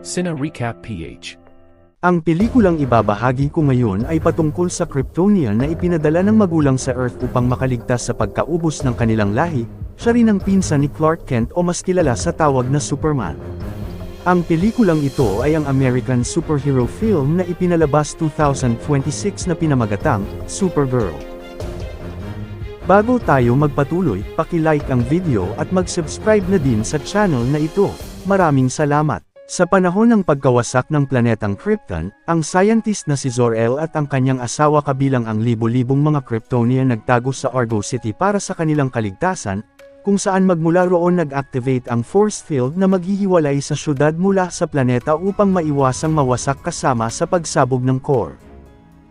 Cine Recap PH. Ang pelikulang ibabahagi ko ngayon ay patungkol sa Kryptonian na ipinadala ng magulang sa Earth upang makaligtas sa pagkaubos ng kanilang lahi. Siya rin ang pinsan ni Clark Kent o mas kilala sa tawag na Superman. Ang pelikulang ito ay ang American superhero film na ipinalabas 2026 na pinamagatang Supergirl. Bago tayo magpatuloy, paki-like ang video at mag-subscribe na din sa channel na ito. Maraming salamat! Sa panahon ng pagkawasak ng planetang Krypton, ang scientist na si Zor-El at ang kanyang asawa kabilang ang libo-libong mga Kryptonian nagtago sa Argo City para sa kanilang kaligtasan, kung saan magmula roon nag-activate ang force field na maghihiwalay sa syudad mula sa planeta upang maiwasang mawasak kasama sa pagsabog ng core.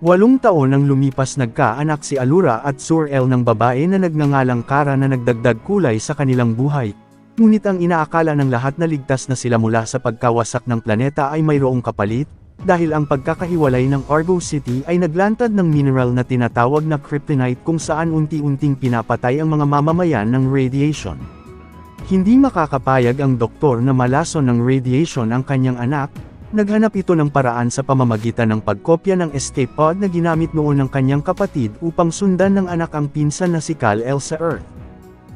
8 taon nang lumipas nagkaanak si Allura at Zor-El ng babae na nagngangalang Kara na nagdagdag kulay sa kanilang buhay. Ngunit ang inaakala ng lahat na ligtas na sila mula sa pagkawasak ng planeta ay mayroong kapalit, dahil ang pagkakahiwalay ng Argo City ay naglantad ng mineral na tinatawag na kryptonite kung saan unti-unting pinapatay ang mga mamamayan ng radiation. Hindi makakapayag ang doktor na malason ng radiation ang kanyang anak, naghanap ito ng paraan sa pamamagitan ng pagkopya ng escape pod na ginamit noon ng kanyang kapatid upang sundan ng anak ang pinsan na si Kal-El sa Earth.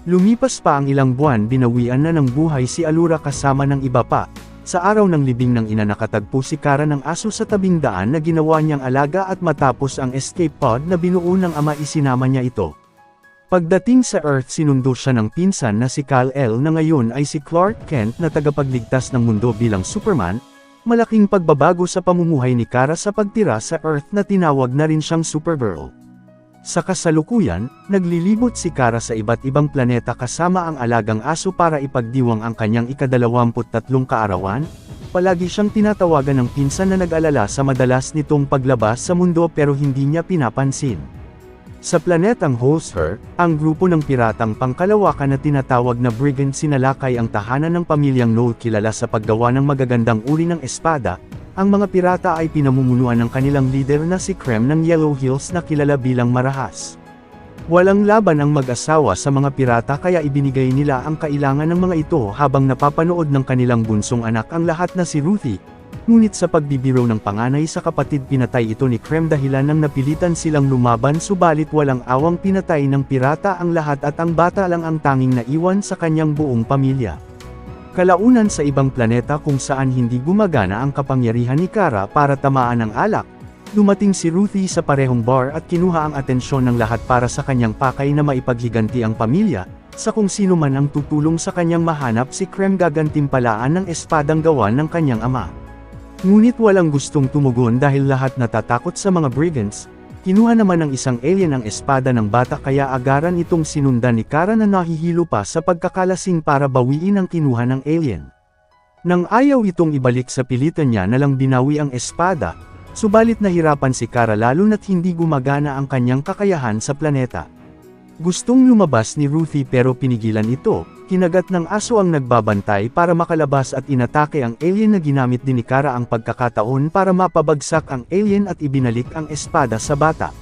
Lumipas pa ang ilang buwan, binawian na ng buhay si Allura kasama ng iba pa. Sa araw ng libing ng ina nakatagpo si Kara ng aso sa tabing daan na ginawa niyang alaga at matapos ang escape pod na binuo ng ama isinama niya ito. Pagdating sa Earth sinundo siya ng pinsan na si Kal-El na ngayon ay si Clark Kent na tagapagligtas ng mundo bilang Superman. Malaking pagbabago sa pamumuhay ni Kara sa pagtira sa Earth na tinawag na rin siyang Supergirl. Sa kasalukuyan, naglilibot si Kara sa iba't ibang planeta kasama ang alagang aso para ipagdiwang ang kanyang ika-23 kaarawan. Palagi siyang tinatawagan ng pinsan na nag-alala sa madalas nitong paglabas sa mundo pero hindi niya pinapansin. Sa planetang Holster, ang grupo ng piratang pangkalawakan na tinatawag na Brigand sinalakay ang tahanan ng pamilyang Knoll kilala sa paggawa ng magagandang uri ng espada. Ang mga pirata ay pinamumunuan ng kanilang leader na si Krem ng Yellow Hills na kilala bilang marahas. Walang laban ang mag-asawa sa mga pirata kaya ibinigay nila ang kailangan ng mga ito habang napapanood ng kanilang bunsong anak ang lahat na si Ruthie. Ngunit sa pagbibiro ng panganay sa kapatid pinatay ito ni Krem dahilan ng napilitan silang lumaban subalit walang awang pinatay ng pirata ang lahat at ang bata lang ang tanging naiwan sa kanyang buong pamilya. Kalaunan sa ibang planeta kung saan hindi gumagana ang kapangyarihan ni Kara para tamaan ng alak, dumating si Ruthie sa parehong bar at kinuha ang atensyon ng lahat para sa kanyang pakay na maipaghiganti ang pamilya, sa kung sino man ang tutulong sa kanyang mahanap si Krem gagantimpalaan ng espadang gawa ng kanyang ama. Ngunit walang gustong tumugon dahil lahat natatakot sa mga brigands. Kinuha naman ng isang alien ang espada ng bata kaya agaran itong sinundan ni Kara na nahihilo pa sa pagkakalasing para bawiin ang kinuha ng alien. Nang ayaw itong ibalik sa pilitan niya na lang binawi ang espada, subalit nahirapan si Kara lalo na't hindi gumagana ang kanyang kakayahan sa planeta. Gustong lumabas ni Ruthie pero pinigilan ito, kinagat ng aso ang nagbabantay para makalabas at inatake ang alien na ginamit din ni Kara ang pagkakataon para mapabagsak ang alien at ibinalik ang espada sa bata.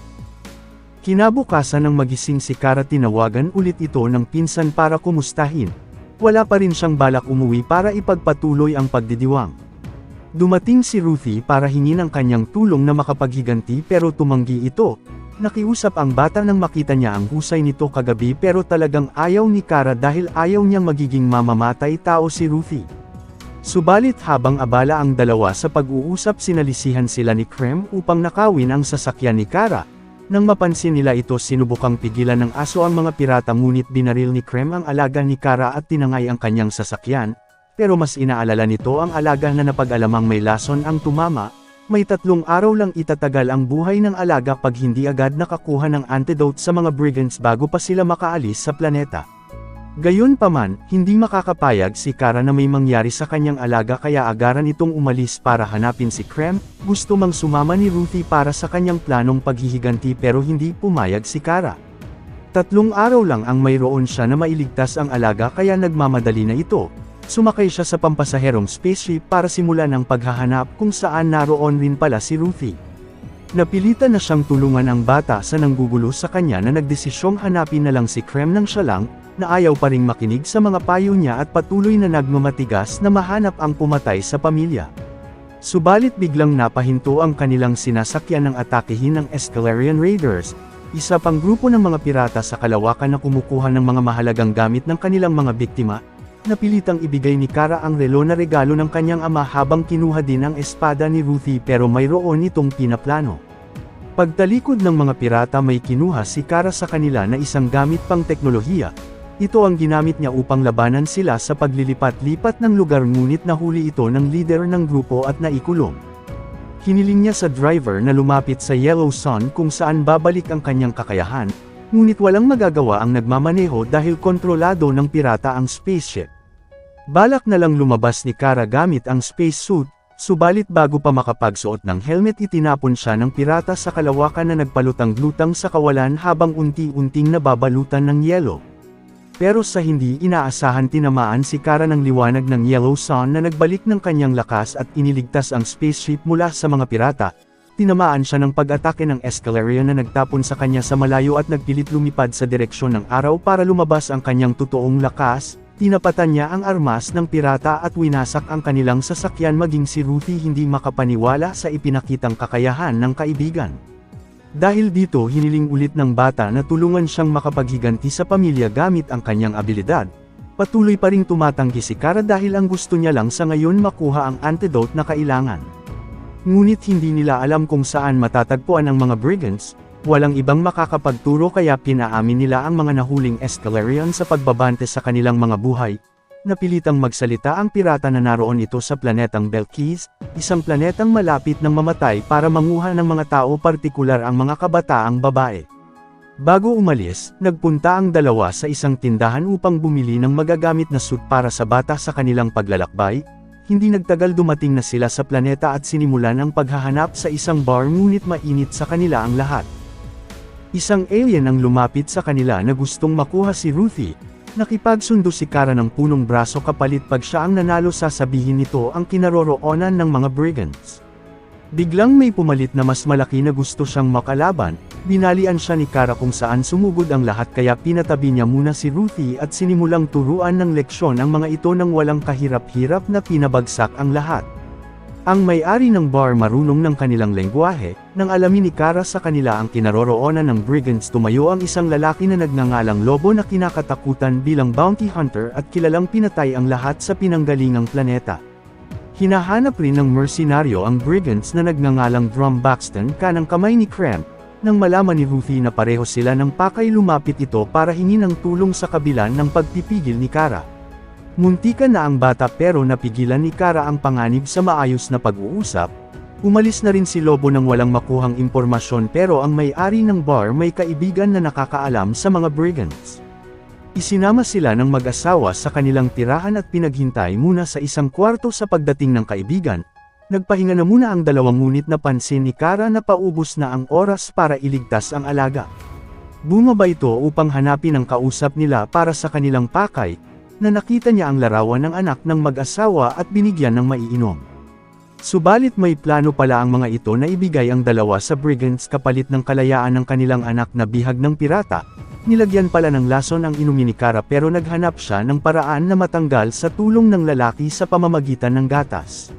Kinabukasan ng magising si Kara tinawagan ulit ito ng pinsan para kumustahin. Wala pa rin siyang balak umuwi para ipagpatuloy ang pagdidiwang. Dumating si Ruthie para hingin ang kanyang tulong na makapaghiganti pero tumanggi ito. Nakiusap ang bata nang makita niya ang husay nito kagabi pero talagang ayaw ni Kara dahil ayaw niyang magiging mamamatay tao si Ruthie. Subalit habang abala ang dalawa sa pag-uusap sinalisihan sila ni Krem upang nakawin ang sasakyan ni Kara. Nang mapansin nila ito sinubukang pigilan ng aso ang mga pirata ngunit binaril ni Krem ang alaga ni Kara at tinangay ang kanyang sasakyan, pero mas inaalala nito ang alaga na napag-alamang may lason ang tumama. May 3 araw lang itatagal ang buhay ng alaga pag hindi agad nakakuha ng antidote sa mga brigands bago pa sila makaalis sa planeta. Gayunpaman, hindi makakapayag si Kara na may mangyari sa kanyang alaga kaya agaran itong umalis para hanapin si Krem. Gusto mang sumama ni Ruthie para sa kanyang planong paghihiganti pero hindi pumayag si Kara. 3 araw lang ang mayroon siya na mailigtas ang alaga kaya nagmamadali na ito. Sumakay siya sa pampasaherong spaceship para simulan ang paghahanap kung saan naroon rin pala si Ruthie. Napilitan na siyang tulungan ang bata sa nanggugulo sa kanya na nagdesisyong hanapin na lang si Krem nang siya lang, na ayaw pa ring makinig sa mga payo niya at patuloy na nagmamatigas na mahanap ang pumatay sa pamilya. Subalit biglang napahinto ang kanilang sinasakyan ng atakehin ng Escalarian Raiders, isa pang grupo ng mga pirata sa kalawakan na kumukuha ng mga mahalagang gamit ng kanilang mga biktima. Napilitang ibigay ni Kara ang relo na regalo ng kanyang ama habang kinuha din ang espada ni Ruthie pero mayroon itong pinaplano. Pagtalikod ng mga pirata may kinuha si Kara sa kanila na isang gamit pang teknolohiya. Ito ang ginamit niya upang labanan sila sa paglilipat-lipat ng lugar ngunit nahuli ito ng leader ng grupo at naikulong. Hiniling niya sa driver na lumapit sa Yellow Sun kung saan babalik ang kanyang kakayahan, ngunit walang magagawa ang nagmamaneho dahil kontrolado ng pirata ang spaceship. Balak na lang lumabas ni Kara gamit ang spacesuit, subalit bago pa makapagsuot ng helmet itinapon siya ng pirata sa kalawakan na nagpalutang-lutang sa kawalan habang unti-unting nababalutan ng yelo. Pero sa hindi inaasahan tinamaan si Kara ng liwanag ng Yellow Sun na nagbalik ng kanyang lakas at iniligtas ang spaceship mula sa mga pirata. Tinamaan siya ng pag-atake ng Escalarian na nagtapon sa kanya sa malayo at nagpilit lumipad sa direksyon ng araw para lumabas ang kanyang totoong lakas. Tinapatan niya ang armas ng pirata at winasak ang kanilang sasakyan maging si Ruthie hindi makapaniwala sa ipinakitang kakayahan ng kaibigan. Dahil dito hiniling ulit ng bata na tulungan siyang makapaghiganti sa pamilya gamit ang kanyang abilidad. Patuloy pa ring tumatanggi si Kara dahil ang gusto niya lang sa ngayon makuha ang antidote na kailangan. Ngunit hindi nila alam kung saan matatagpuan ang mga brigands, walang ibang makakapagturo kaya pinaamin nila ang mga nahuling Escalarian sa pagbabante sa kanilang mga buhay. Napilitang magsalita ang pirata na naroon ito sa planetang Belkis, isang planetang malapit ng mamatay para manguha ng mga tao partikular ang mga kabataang babae. Bago umalis, nagpunta ang dalawa sa isang tindahan upang bumili ng magagamit na suit para sa bata sa kanilang paglalakbay. Hindi nagtagal dumating na sila sa planeta at sinimulan ang paghahanap sa isang bar ngunit mainit sa kanila ang lahat. Isang alien ang lumapit sa kanila na gustong makuha si Ruthie. Nakipagsundo si Kara ng punong braso kapalit pag siya ang nanalo sasabihin nito ang kinaroroonan ng mga brigands. Biglang may pumalit na mas malaki na gusto siyang makalaban, binalian siya ni Kara kung saan sumugod ang lahat kaya pinatabi niya muna si Ruthie at sinimulang turuan ng leksyon ang mga ito nang walang kahirap-hirap na pinabagsak ang lahat. Ang may-ari ng bar marunong ng kanilang lengguwahe, nang alamin ni Kara sa kanila ang kinaroroonan ng brigands tumayo ang isang lalaki na nagngangalang Lobo na kinakatakutan bilang bounty hunter at kilalang pinatay ang lahat sa pinanggalingang planeta. Hinahanap rin ng mercenaryo ang brigands na nagngangalang Drum Baxton kanang kamay ni Krem. Nang malaman ni Ruthie na pareho sila ng pakay lumapit ito para hingin ng tulong sa kabila ng pagpipigil ni Kara. Muntikan na ang bata pero napigilan ni Kara ang panganib sa maayos na pag-uusap. Umalis na rin si Lobo nang walang makuhang impormasyon pero ang may-ari ng bar may kaibigan na nakakaalam sa mga brigands. Isinama sila ng mag-asawa sa kanilang tirahan at pinaghintay muna sa isang kwarto sa pagdating ng kaibigan. Nagpahinga na muna ang dalawang ngunit napansin ni Kara na paubos na ang oras para iligtas ang alaga. Bumaba ito upang hanapin ang kausap nila para sa kanilang pakay, na nakita niya ang larawan ng anak ng mag-asawa at binigyan ng maiinom. Subalit may plano pala ang mga ito na ibigay ang dalawa sa brigands kapalit ng kalayaan ng kanilang anak na bihag ng pirata. Nilagyan pala ng lason ang inumin ni Kara pero naghanap siya ng paraan na matanggal sa tulong ng lalaki sa pamamagitan ng gatas.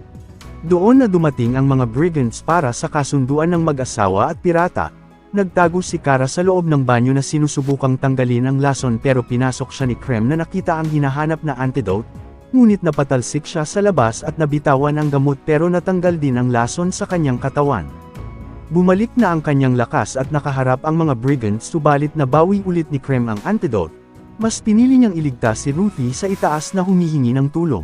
Doon na dumating ang mga brigands para sa kasunduan ng mag-asawa at pirata. Nagtago si Kara sa loob ng banyo na sinusubukang tanggalin ang lason pero pinasok siya ni Krem na nakita ang hinahanap na antidote, ngunit napatalsik siya sa labas at nabitawan ang gamot pero natanggal din ang lason sa kanyang katawan. Bumalik na ang kanyang lakas at nakaharap ang mga brigands subalit nabawi ulit ni Krem ang antidote. Mas pinili niyang iligtas si Ruthie sa itaas na humihingi ng tulong.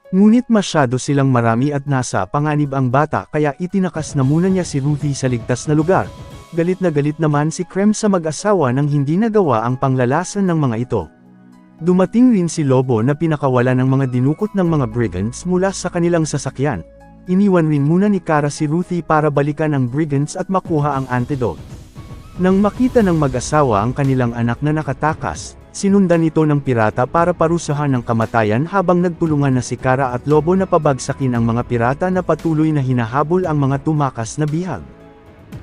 Ngunit masyado silang marami at nasa panganib ang bata kaya itinakas na muna niya si Ruthie sa ligtas na lugar. Galit na galit naman si Krem sa mag-asawa nang hindi nagawa ang panglalasan ng mga ito. Dumating rin si Lobo na pinakawalan ng mga dinukot ng mga brigands mula sa kanilang sasakyan. Iniwan rin muna ni Kara si Ruthie para balikan ang brigands at makuha ang antidote. Nang makita ng mag-asawa ang kanilang anak na nakatakas, sinundan ito ng pirata para parusahan ng kamatayan habang nagtulungan na si Kara at Lobo na pabagsakin ang mga pirata na patuloy na hinahabol ang mga tumakas na bihag.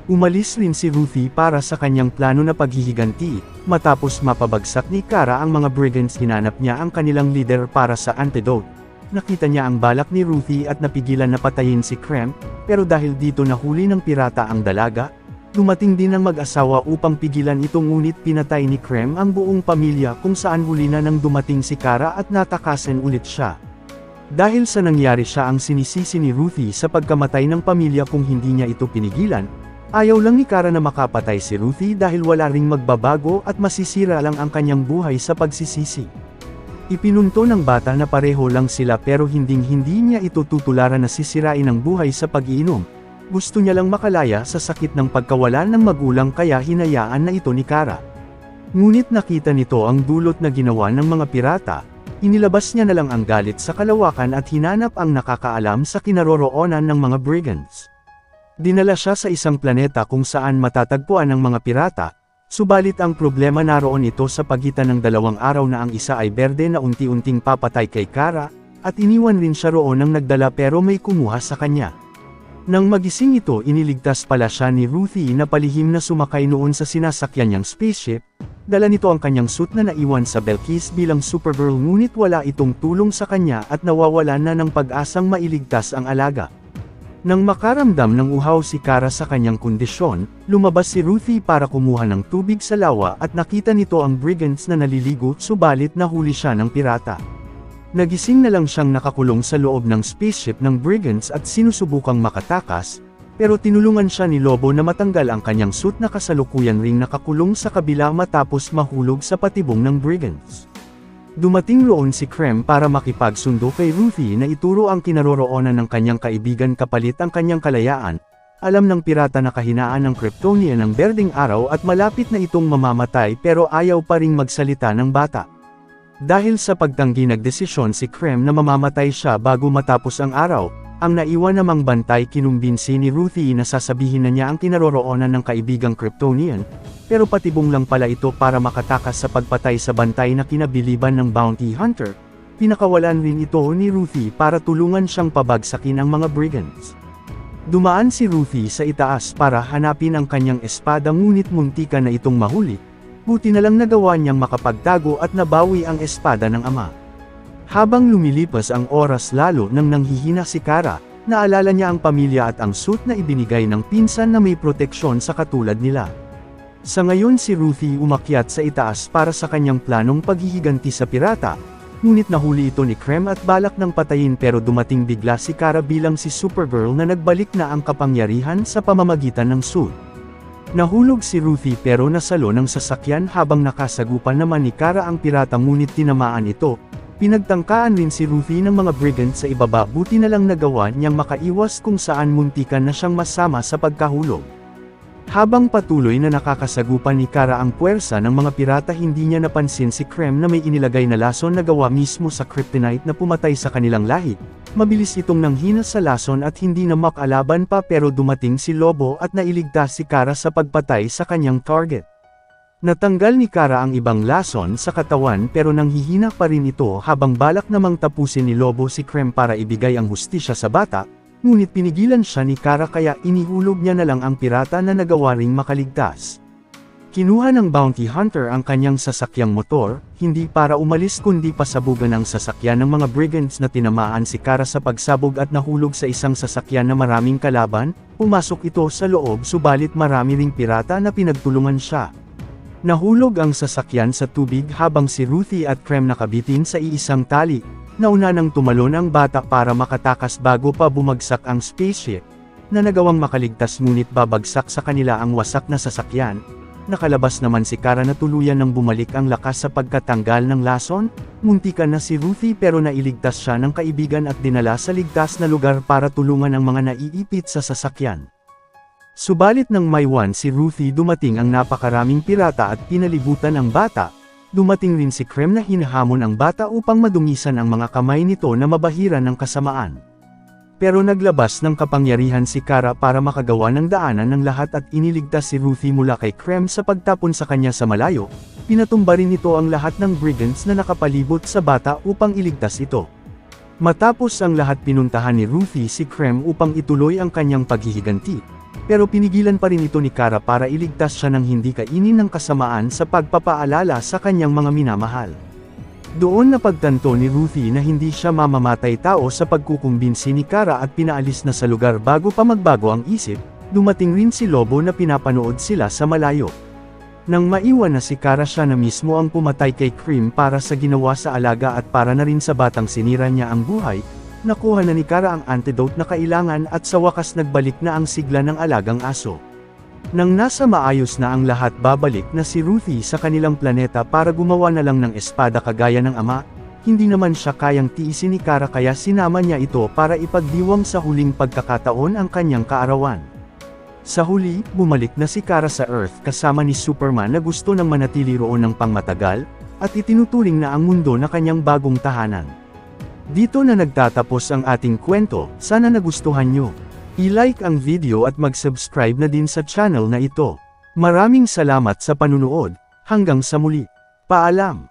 Umalis rin si Ruthie para sa kanyang plano na paghihiganti. Matapos mapabagsak ni Kara ang mga brigands hinanap niya ang kanilang leader para sa antidote. nakita niya ang balak ni Ruthie at napigilan na patayin si Krem, pero dahil dito nahuli ng pirata ang dalaga, dumating din ang mag-asawa upang pigilan ito ngunit pinatay ni Krem ang buong pamilya kung saan huli na nang dumating si Kara at natakasan ulit siya. Dahil sa nangyari siya ang sinisisi ni Ruthie sa pagkamatay ng pamilya kung hindi niya ito pinigilan, ayaw lang ni Kara na makapatay si Ruthie dahil wala ring magbabago at masisira lang ang kanyang buhay sa pagsisisi. Ipinunto ng bata na pareho lang sila pero hindi niya ito tutularan na sisirain ang buhay sa pag-iinom. Gusto niya lang makalaya sa sakit ng pagkawalan ng magulang kaya hinayaan na ito ni Kara. Ngunit nakita nito ang dulot na ginawa ng mga pirata, inilabas niya na lang ang galit sa kalawakan at hinanap ang nakakaalam sa kinaroroonan ng mga brigands. Dinala siya sa isang planeta kung saan matatagpuan ang mga pirata, subalit ang problema naroon ito sa pagitan ng 2 araw na ang isa ay berde na unti-unting papatay kay Kara, at iniwan rin siya roon ng nagdala pero may kumuha sa kanya. Nang magising ito iniligtas pala siya ni Ruthie na palihim na sumakay noon sa sinasakyan niyang spaceship, dala nito ang kanyang suit na naiwan sa Belkis bilang Supergirl ngunit wala itong tulong sa kanya at nawawalan na ng pag-asang mailigtas ang alaga. Nang makaramdam ng uhaw si Kara sa kanyang kondisyon, lumabas si Ruthie para kumuha ng tubig sa lawa at nakita nito ang brigands na naliligo subalit nahuli siya ng pirata. Nagising na lang siyang nakakulong sa loob ng spaceship ng brigands at sinusubukang makatakas, pero tinulungan siya ni Lobo na matanggal ang kanyang suit na kasalukuyan ring nakakulong sa kabila matapos mahulog sa patibong ng brigands. Dumating roon si Krem para makipagsundo kay Ruthie na ituro ang kinaroroonan ng kanyang kaibigan kapalit ang kanyang kalayaan. Alam ng pirata na kahinaan ng Kryptonian ang berdeng araw at malapit na itong mamamatay pero ayaw pa ring magsalita ng bata. Dahil sa pagtanggi nagdesisyon si Krem na mamamatay siya bago matapos ang araw. Ang naiwan namang bantay kinumbinsi ni Ruthie na sasabihin na niya ang kinaroroonan ng kaibigang Kryptonian, pero patibong lang pala ito para makatakas sa pagpatay sa bantay na kinabiliban ng bounty hunter. Pinakawalan rin ito ni Ruthie para tulungan siyang pabagsakin ang mga brigands. Dumaan si Ruthie sa itaas para hanapin ang kanyang espada ngunit muntikan na itong mahuli, buti na lang nagawa niyang makapagtago at nabawi ang espada ng ama. Habang lumilipas ang oras lalo nang nanghihina si Kara, naalala niya ang pamilya at ang suit na ibinigay ng pinsan na may proteksyon sa katulad nila. Sa ngayon si Ruthie umakyat sa itaas para sa kanyang planong paghihiganti sa pirata, ngunit nahuli ito ni Krem at balak ng patayin pero dumating bigla si Kara bilang si Supergirl na nagbalik na ang kapangyarihan sa pamamagitan ng suit. Nahulog si Ruthie pero nasalo ng sasakyan habang nakasagupan naman ni Kara ang pirata ngunit tinamaan ito. Pinagtangkaan rin si Ruthie ng mga brigand sa ibaba buti na lang nagawa niyang makaiwas kung saan muntikan na siyang masama sa pagkahulog. Habang patuloy na nakakasagupan ni Kara ang puwersa ng mga pirata hindi niya napansin si Krem na may inilagay na lason na gawa mismo sa kryptonite na pumatay sa kanilang lahi. Mabilis itong nanghina sa lason at hindi na makalaban pa pero dumating si Lobo at nailigtas si Kara sa pagpatay sa kanyang target. Natanggal ni Kara ang ibang lason sa katawan pero nanghihina pa rin ito habang balak namang tapusin ni Lobo si Krem para ibigay ang hustisya sa bata, ngunit pinigilan siya ni Kara kaya inihulog niya na lang ang pirata na nagawa ring makaligtas. Kinuha ng bounty hunter ang kanyang sasakyang motor, hindi para umalis kundi pasabugan ang sasakyan ng mga brigands na tinamaan si Kara sa pagsabog at nahulog sa isang sasakyan na maraming kalaban, pumasok ito sa loob subalit marami ring pirata na pinagtulungan siya. Nahulog ang sasakyan sa tubig habang si Ruthie at Krem nakabitin sa iisang tali. Nauna nang tumalon ang bata para makatakas bago pa bumagsak ang spaceship, na nagawang makaligtas ngunit babagsak sa kanila ang wasak na sasakyan. Nakalabas naman si Kara na tuluyan nang bumalik ang lakas sa pagkatanggal ng lason, muntikan na si Ruthie pero nailigtas siya ng kaibigan at dinala sa ligtas na lugar para tulungan ang mga naiipit sa sasakyan. Subalit nang maiwan si Ruthie dumating ang napakaraming pirata at pinalibutan ang bata, dumating rin si Krem na hinahamon ang bata upang madungisan ang mga kamay nito na mabahiran ng kasamaan. Pero naglabas ng kapangyarihan si Kara para makagawa ng daanan ng lahat at iniligtas si Ruthie mula kay Krem sa pagtapon sa kanya sa malayo, pinatumba rin ito ang lahat ng brigands na nakapalibot sa bata upang iligtas ito. Matapos ang lahat pinuntahan ni Ruthie si Krem upang ituloy ang kanyang paghihiganti. Pero pinigilan pa rin ito ni Kara para iligtas siya ng hindi kainin ng kasamaan sa pagpapaalala sa kanyang mga minamahal. Doon napagtanto ni Ruthie na hindi siya mamamatay tao sa pagkukumbinsi ni Kara at pinaalis na sa lugar bago pa magbago ang isip. Dumating rin si Lobo na pinapanood sila sa malayo. Nang maiwan na si Kara, siya na mismo ang pumatay kay Cream para sa ginawa sa alaga at para na rin sa batang sinira niya ang buhay. Nakuha na ni Kara ang antidote na kailangan at sa wakas nagbalik na ang sigla ng alagang aso. Nang nasa maayos na ang lahat, babalik na si Ruthie sa kanilang planeta para gumawa na lang ng espada kagaya ng ama. Hindi naman siya kayang tiisin ni Kara kaya sinama niya ito para ipagdiwang sa huling pagkakataon ang kanyang kaarawan. Sa huli, bumalik na si Kara sa Earth kasama ni Superman na gusto nang manatili roon ng pangmatagal, at itinuturing na ang mundo na kanyang bagong tahanan. Dito na nagtatapos ang ating kwento, sana nagustuhan nyo. I-like ang video at mag-subscribe na din sa channel na ito. Maraming salamat sa panunood, hanggang sa muli. Paalam!